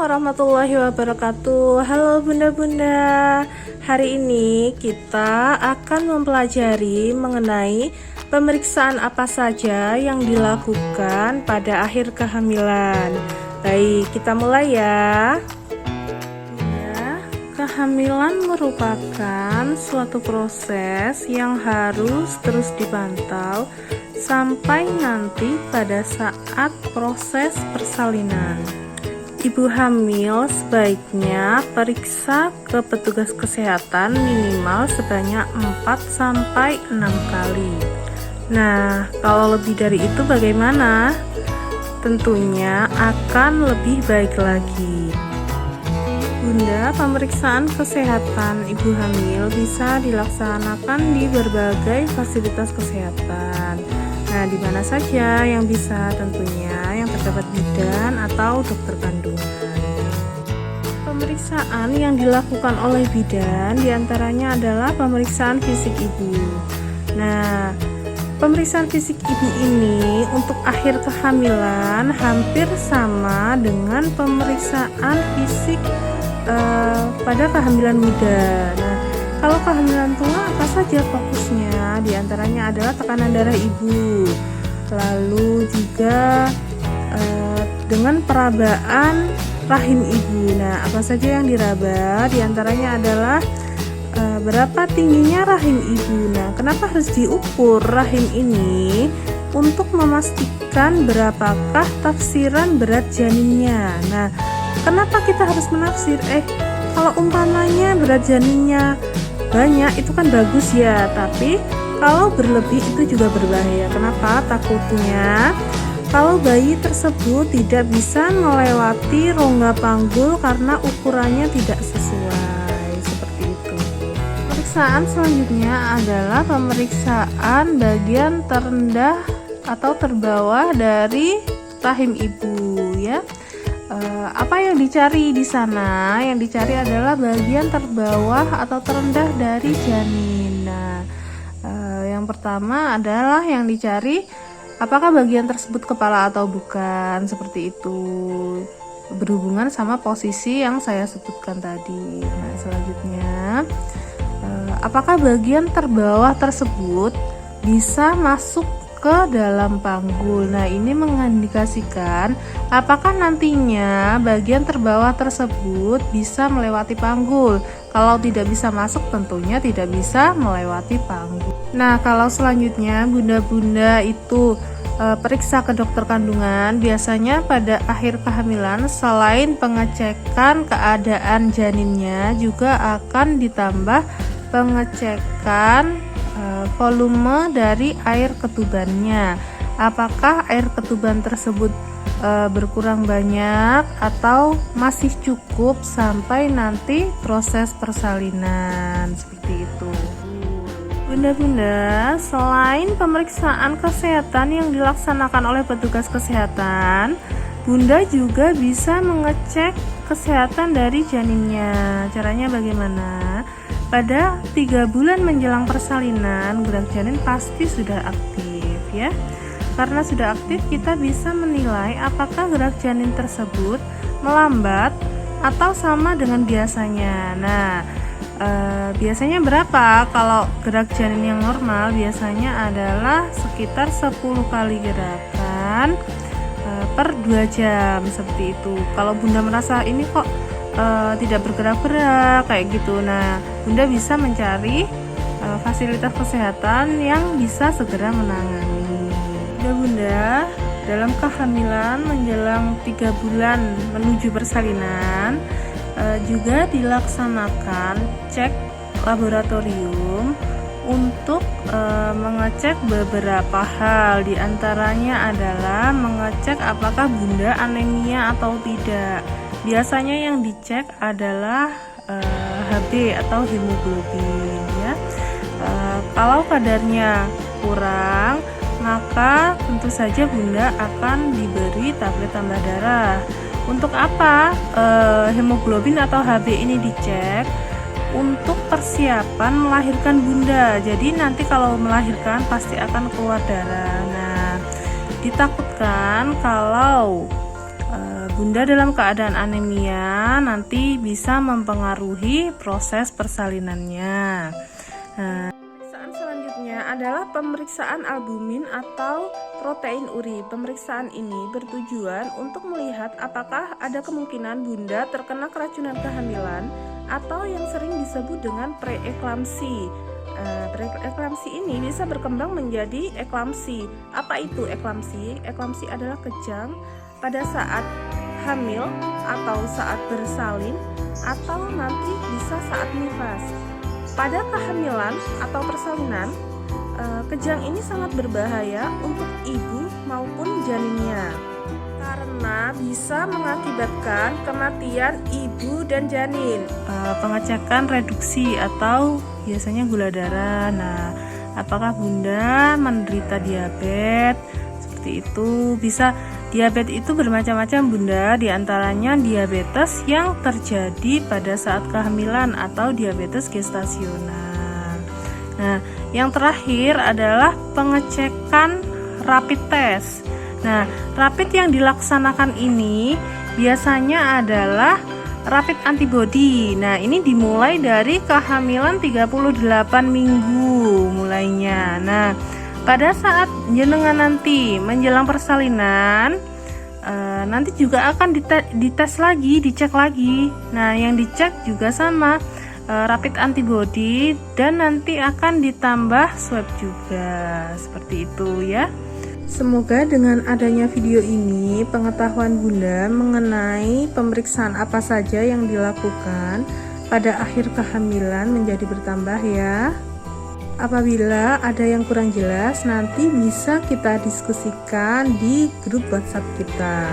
warahmatullahi wabarakatuh. Halo bunda-bunda. Hari ini kita akan mempelajari mengenai pemeriksaan apa saja yang dilakukan pada akhir kehamilan. Baik, kita mulai ya. Kehamilan merupakan suatu proses yang harus terus dipantau sampai nanti pada saat proses persalinan. Ibu hamil sebaiknya periksa ke petugas kesehatan minimal sebanyak 4-6 kali. Nah, kalau lebih dari itu bagaimana? Tentunya akan lebih baik lagi. Bunda, pemeriksaan kesehatan ibu hamil bisa dilaksanakan di berbagai fasilitas kesehatan. Nah, di mana saja yang bisa? Tentunya yang terdapat bidan atau dokter kandungan. Pemeriksaan yang dilakukan oleh bidan diantaranya adalah pemeriksaan fisik ibu. Nah, pemeriksaan fisik ibu ini untuk akhir kehamilan hampir sama dengan pemeriksaan fisik pada kehamilan muda. Nah, kalau kehamilan tua apa saja fokusnya? Di antaranya adalah tekanan darah ibu, lalu juga dengan perabaan rahim ibu. Nah, apa saja yang diraba? Di antaranya adalah berapa tingginya rahim ibu. Nah, kenapa harus diukur rahim ini? Untuk memastikan berapakah tafsiran berat janinnya. Nah, kenapa kita harus menafsir? Kalau umpamanya berat janinnya banyak itu kan bagus ya, tapi kalau berlebih itu juga berbahaya. Kenapa? Takutnya kalau bayi tersebut tidak bisa melewati rongga panggul karena ukurannya tidak sesuai, seperti itu. Pemeriksaan selanjutnya adalah pemeriksaan bagian terendah atau terbawah dari rahim ibu ya. Apa yang dicari di sana? Yang dicari adalah bagian terbawah atau terendah dari janin. Nah, yang pertama adalah yang dicari apakah bagian tersebut kepala atau bukan, seperti itu. Berhubungan sama posisi yang saya sebutkan tadi. Nah, selanjutnya apakah bagian terbawah tersebut bisa masuk ke dalam panggul. Nah, ini mengindikasikan apakah nantinya bagian terbawah tersebut bisa melewati panggul. Kalau tidak bisa masuk, tentunya tidak bisa melewati panggul. Nah, kalau selanjutnya bunda-bunda itu periksa ke dokter kandungan, biasanya pada akhir kehamilan selain pengecekan keadaan janinnya juga akan ditambah pengecekan volume dari air ketubannya. Apakah air ketuban tersebut berkurang banyak atau masih cukup sampai nanti proses persalinan, seperti itu. Bunda-bunda, selain pemeriksaan kesehatan yang dilaksanakan oleh petugas kesehatan, bunda juga bisa mengecek kesehatan dari janinnya. Caranya bagaimana? Pada 3 bulan menjelang persalinan, gerak janin pasti sudah aktif ya. Karena sudah aktif, kita bisa menilai apakah gerak janin tersebut melambat atau sama dengan biasanya. Nah, biasanya berapa? Kalau gerak janin yang normal biasanya adalah sekitar 10 kali gerakan per 2 jam, seperti itu. Kalau bunda merasa ini kok tidak bergerak-gerak kayak gitu, nah bunda bisa mencari fasilitas kesehatan yang bisa segera menangani. Bunda, dalam kehamilan menjelang 3 bulan menuju persalinan juga dilaksanakan cek laboratorium untuk mengecek beberapa hal. Di antaranya adalah mengecek apakah bunda anemia atau tidak. Biasanya yang dicek adalah HB atau hemoglobin ya. Kalau kadarnya kurang, maka tentu saja bunda akan diberi tablet tambah darah. Untuk apa hemoglobin atau HB ini dicek? Untuk persiapan melahirkan bunda. Jadi nanti kalau melahirkan pasti akan keluar darah. Nah, ditakutkan kalau Bunda dalam keadaan anemia nanti bisa mempengaruhi proses persalinannya. Nah, pemeriksaan selanjutnya adalah pemeriksaan albumin atau protein uri. Pemeriksaan ini bertujuan untuk melihat apakah ada kemungkinan Bunda terkena keracunan kehamilan atau yang sering disebut dengan preeklamsi. Preeklamsi ini bisa berkembang menjadi eklamsi. Apa itu eklamsi? Eklamsi adalah kejang pada saat hamil atau saat bersalin atau nanti bisa saat nifas. Pada kehamilan atau persalinan, kejang ini sangat berbahaya untuk ibu maupun janinnya karena bisa mengakibatkan kematian ibu dan janin. Pengecekan reduksi atau biasanya gula darah. Nah, apakah Bunda menderita diabetes? Seperti itu. Bisa diabetes itu bermacam-macam Bunda, diantaranya diabetes yang terjadi pada saat kehamilan atau diabetes gestasional. Nah, yang terakhir adalah pengecekan rapid test. Nah, rapid yang dilaksanakan ini biasanya adalah rapid antibody. Nah, ini dimulai dari kehamilan 38 minggu mulainya. Nah, pada saat jenengan nanti menjelang persalinan, nanti juga akan dites lagi, dicek lagi. Nah, yang dicek juga sama rapid antibody dan nanti akan ditambah swab juga. Seperti itu ya. Semoga dengan adanya video ini pengetahuan Bunda mengenai pemeriksaan apa saja yang dilakukan pada akhir kehamilan menjadi bertambah ya. Apabila ada yang kurang jelas nanti bisa kita diskusikan di grup WhatsApp kita.